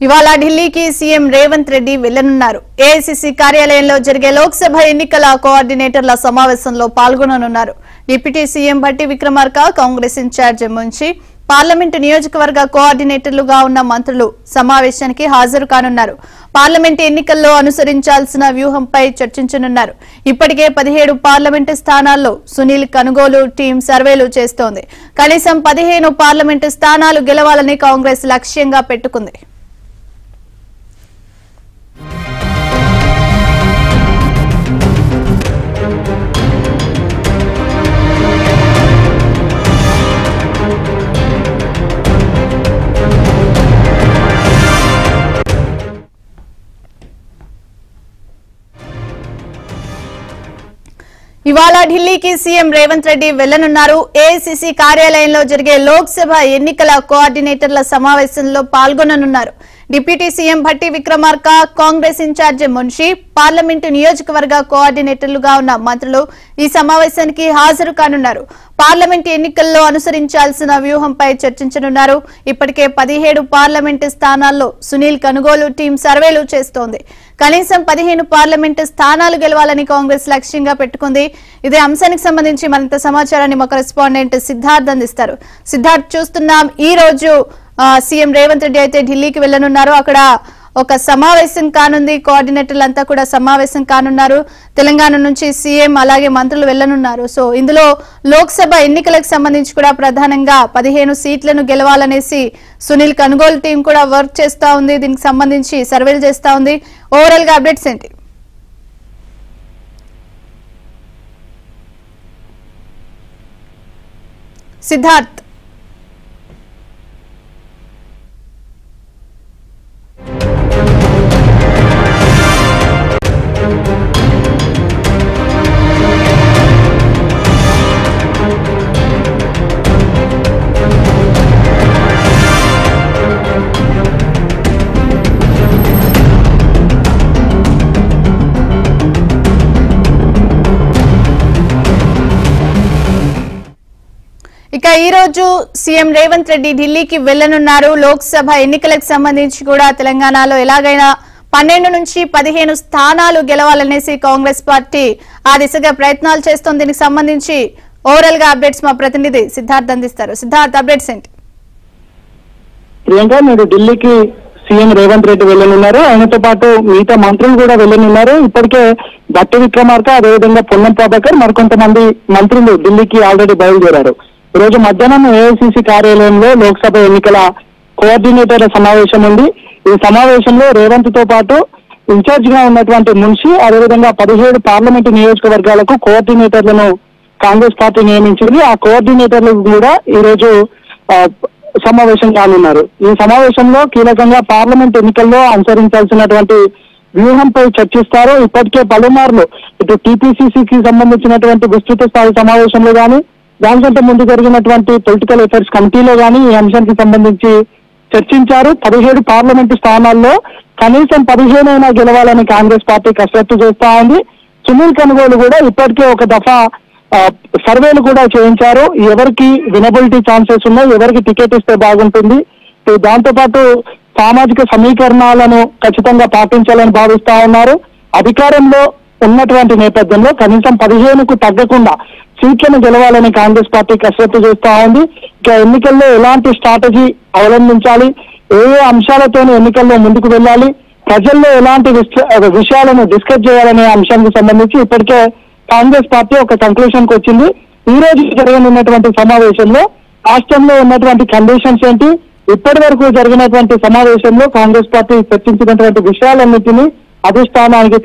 ఇవాళ ఢిల్లీకి సీఎం రేవంత్ రెడ్డి వెళ్లనున్నారు. ఏఐసీసీ కార్యాలయంలో జరిగే లోక్సభ ఎన్నికల కోఆర్డినేటర్ల సమావేశంలో పాల్గొననున్నారు. Deputy CM Bhatti Vikramarka, Congress incharge నుంచి పార్లమెంటు నియోజకవర్గ కోఆర్డినేటర్లుగా ఉన్న మంత్రులు సమావేశానికి హాజరు కానున్నారు. పార్లమెంటు ఎన్నికల్లో అనుసరించాల్సిన వ్యూహంపై చర్చించనున్నారు. ఇప్పటికే 17 పార్లమెంటు స్థానాల్లో సునీల్ కనుగోలు టీం సర్వేలు చేస్తోంది. కనీసం 15 పార్లమెంటు స్థానాలు గెలవాలని కాంగ్రెస్ లక్ష్యంగా పెట్టుకుంది. ఇవాళ ఢిల్లీకి సీఎం రేవంత్ రెడ్డి వెళ్లనున్నారు. ఏఐసీసీ కార్యాలయంలో జరిగే లోక్సభ ఎన్నికల కోఆర్డినేటర్ల సమావేశంలో పాల్గొననున్నారు. Deputy CM Bhatti Vikramarka, Congress incharge Munshi, parliament నియోజకవర్గ కోఆర్డినేటర్లుగా ఉన్న మంత్రులు ఈ సమావేశానికి హాజరు కానున్నారు. పార్లమెంటు ఎన్నికల్లో అనుసరించాల్సిన వ్యూహంపై చర్చించనున్నారు. ఇప్పటికే 17 పార్లమెంటు స్థానాల్లో సునీల్ కనుగోలు టీం సర్వేలు చేస్తోంది. కనీసం 15 పార్లమెంటు స్థానాలు గెలవాలని కాంగ్రెస్ లక్ష్యంగా పెట్టుకుంది. ఇదే అంశానికి సంబంధించి మరింత సమాచారాన్ని మా కరెస్పాండెంట్ సిద్ధార్థ్ అందిస్తారు. సిద్ధార్థ్, చూస్తున్నాం ఈ రోజు సీఎం రేవంత్ రెడ్డి అయితే ఢిల్లీకి వెళ్లనున్నారు. అక్కడ ఒక సమావేశం కానుంది. కోఆర్డినేటర్లంతా కూడా సమావేశం కానున్నారు. తెలంగాణ నుంచి సీఎం అలాగే మంత్రులు వెళ్లనున్నారు. సో ఇందులో లోక్సభ ఎన్నికలకు సంబంధించి కూడా ప్రధానంగా 15 సీట్లను గెలవాలనేసి సునీల్ కనుగోలు టీం కూడా వర్క్ చేస్తా ఉంది. దీనికి సంబంధించి సర్వేలు చేస్తా ఉంది. ఓవరాల్ గా అప్డేట్స్ ఏంటి? సిద్ధార్థ్, ఇక ఈ రోజు సీఎం రేవంత్ రెడ్డి ఢిల్లీకి వెళ్లనున్నారు. లోక్సభ ఎన్నికలకు సంబంధించి కూడా తెలంగాణలో ఎలాగైనా 12 నుంచి 15 స్థానాలు గెలవాలనేసి కాంగ్రెస్ పార్టీ ఆ దిశగా ప్రయత్నాలు చేస్తోంది. దీనికి సంబంధించి ఓవరాల్ గా అప్డేట్స్ మా ప్రతినిధి సిద్ధార్థ్ అందిస్తారు. సిద్ధార్థ్, అప్డేట్స్ ఏంటి? ప్రియాంక, మీరు ఢిల్లీకి సీఎం రేవంత్ రెడ్డి వెళ్లనున్నారు. ఆయనతో పాటు మిగతా మంత్రులు కూడా వెళ్లనున్నారు. ఇప్పటికే భట్టి విక్రమార్క, అదేవిధంగా పొన్నం ప్రభాకర్, మరికొంతమంది మంత్రులు ఢిల్లీకి ఆల్రెడీ బయలుదేరారు. ఈ రోజు మధ్యాహ్నం ఏఐసీసీ కార్యాలయంలో లోక్సభ ఎన్నికల కోఆర్డినేటర్ల సమావేశం ఉంది. ఈ సమావేశంలో రేవంత్ తో పాటు ఇన్ఛార్జ్ గా ఉన్నటువంటి మున్షి, అదేవిధంగా 17 పార్లమెంటు నియోజకవర్గాలకు కోఆర్డినేటర్లను కాంగ్రెస్ పార్టీ నియమించింది. ఆ కోఆర్డినేటర్లు కూడా ఈ రోజు సమావేశం కానున్నారు. ఈ సమావేశంలో కీలకంగా పార్లమెంట్ ఎన్నికల్లో అనుసరించాల్సినటువంటి వ్యూహంపై చర్చిస్తారు. ఇప్పటికే పలుమార్లు ఇటు టీపీసీసీకి సంబంధించినటువంటి విస్తృత స్థాయి సమావేశంలో కానీ, దానికంటే ముందు జరిగినటువంటి పొలిటికల్ అఫైర్స్ కమిటీలో కానీ ఈ అంశానికి సంబంధించి చర్చించారు. 17 పార్లమెంటు స్థానాల్లో కనీసం 15 అయినా గెలవాలని కాంగ్రెస్ పార్టీ కసరత్తు చేస్తా ఉంది. సునీల్ కనుగోలు కూడా ఇప్పటికే ఒక దఫా సర్వేలు కూడా చేయించారు. ఎవరికి వినబిలిటీ ఛాన్సెస్ ఉన్నాయి, ఎవరికి టికెట్ ఇస్తే బాగుంటుంది, దాంతో పాటు సామాజిక సమీకరణాలను ఖచ్చితంగా పాటించాలని భావిస్తా ఉన్నారు. అధికారంలో ఉన్నటువంటి నేపథ్యంలో కనీసం 15కు తగ్గకుండా సీట్లను గెలవాలని కాంగ్రెస్ పార్టీ కసరత్తు చేస్తా ఉంది. ఇక ఎన్నికల్లో ఎలాంటి స్ట్రాటజీ అవలంబించాలి, ఏ అంశాలతో ఎన్నికల్లో ముందుకు వెళ్ళాలి, ప్రజల్లో ఎలాంటి విషయాలను డిస్కస్ చేయాలనే అంశానికి సంబంధించి ఇప్పటికే కాంగ్రెస్ పార్టీ ఒక కంక్లూషన్ కు వచ్చింది. ఈ రోజు జరగనున్నటువంటి సమావేశంలో రాష్ట్రంలో ఉన్నటువంటి కండిషన్స్ ఏంటి, ఇప్పటి వరకు జరిగినటువంటి సమావేశంలో కాంగ్రెస్ పార్టీ చర్చించినటువంటి విషయాలన్నింటినీ అధిష్టానానికి